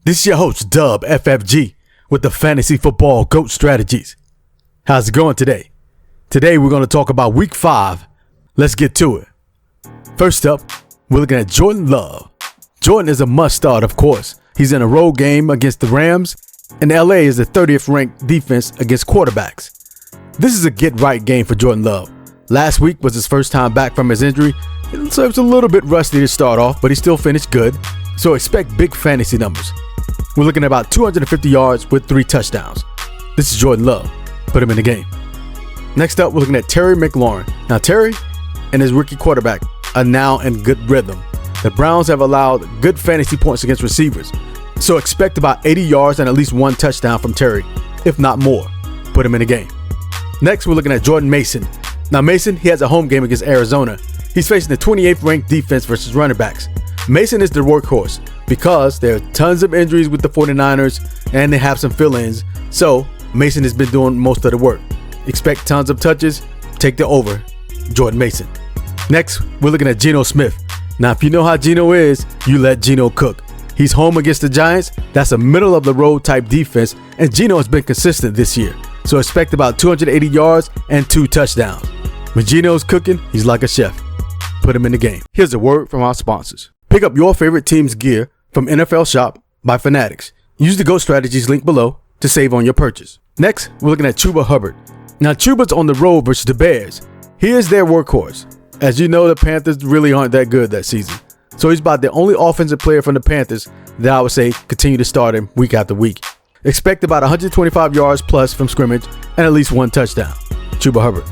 This is your host, Dub FFG, with the Fantasy Football GOAT Strategies. How's it going today? Today we're going to talk about Week 5. Let's get to it. First up, we're looking at Jordan Love. Jordan is a must-start, of course. He's in a road game against the Rams, and LA is the 30th ranked defense against quarterbacks. This is a get-right game for Jordan Love. Last week was his first time back from his injury, so it was a little bit rusty to start off, but he still finished good, so expect big fantasy numbers. We're looking at about 250 yards with 3 touchdowns. This is Jordan Love. Put him in the game. Next up, we're looking at Terry McLaurin. Now, Terry and his rookie quarterback are now in good rhythm. The Browns have allowed good fantasy points against receivers, so expect about 80 yards and at least 1 touchdown from Terry, if not more. Put him in the game. Next, we're looking at Jordan Mason. Now, Mason, he has a home game against Arizona. He's facing the 28th ranked defense versus running backs. Mason is the workhorse because there are tons of injuries with the 49ers and they have some fill-ins, so Mason has been doing most of the work. Expect tons of touches. Take the over. Jordan Mason. Next, we're looking at Geno Smith. Now, if you know how Geno is, you let Geno cook. He's home against the Giants. That's a middle-of-the-road type defense, and Geno has been consistent this year. So expect about 280 yards and 2 touchdowns. When Geno's cooking, he's like a chef. Put him in the game. Here's a word from our sponsors. Pick up your favorite team's gear from NFL Shop by Fanatics. Use the GOAT Strategies link below to save on your purchase. Next, we're looking at Chuba Hubbard. Now, Chuba's on the road versus the Bears. He is their workhorse. As you know, the Panthers really aren't that good that season. So he's about the only offensive player from the Panthers that I would say continue to start him week after week. Expect about 125 yards plus from scrimmage and at least 1 touchdown. Chuba Hubbard.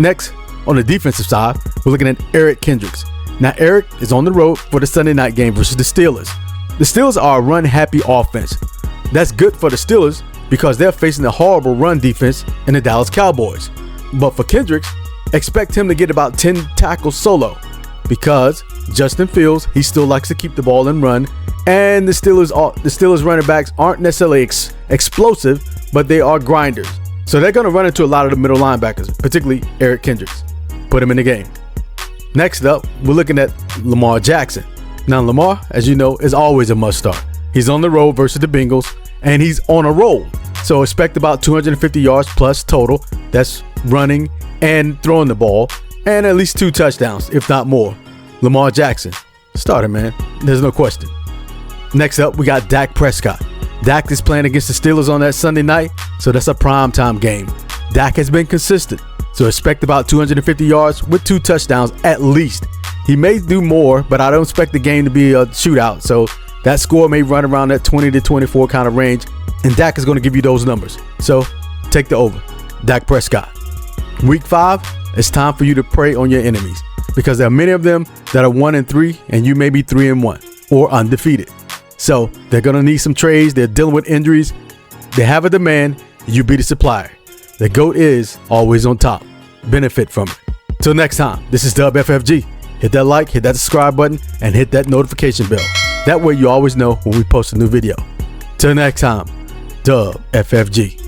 Next, on the defensive side, we're looking at Eric Kendricks. Now, Eric is on the road for the Sunday night game versus the Steelers. The Steelers are a run-happy offense. That's good for the Steelers because they're facing a horrible run defense in the Dallas Cowboys. But for Kendricks, expect him to get about 10 tackles solo because Justin Fields, he still likes to keep the ball and run, and the Steelers running backs aren't necessarily explosive, but they are grinders. So they're going to run into a lot of the middle linebackers, particularly Eric Kendricks. Put him in the game. Next up, we're looking at Lamar Jackson. Now, Lamar, as you know, is always a must-start. He's on the road versus the Bengals, and he's on a roll. So expect about 250 yards plus total. That's running and throwing the ball, and at least 2 touchdowns, if not more. Lamar Jackson. Start him, man. There's no question. Next up, we got Dak Prescott. Dak is playing against the Steelers on that Sunday night, so that's a primetime game. Dak has been consistent, so expect about 250 yards with 2 touchdowns at least. He may do more, but I don't expect the game to be a shootout, so that score may run around that 20 to 24 kind of range, and Dak is going to give you those numbers. So take the over. Dak Prescott. Week 5, it's time for you to prey on your enemies because there are many of them that are 1-3, and you may be 3-1 or undefeated. So they're going to need some trades. They're dealing with injuries. They have a demand. You be the supplier. The GOAT is always on top. Benefit from it. Till next time, this is Dub FFG. Hit that like, hit that subscribe button, and hit that notification bell. That way you always know when we post a new video. Till next time, Dub FFG.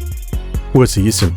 We'll see you soon.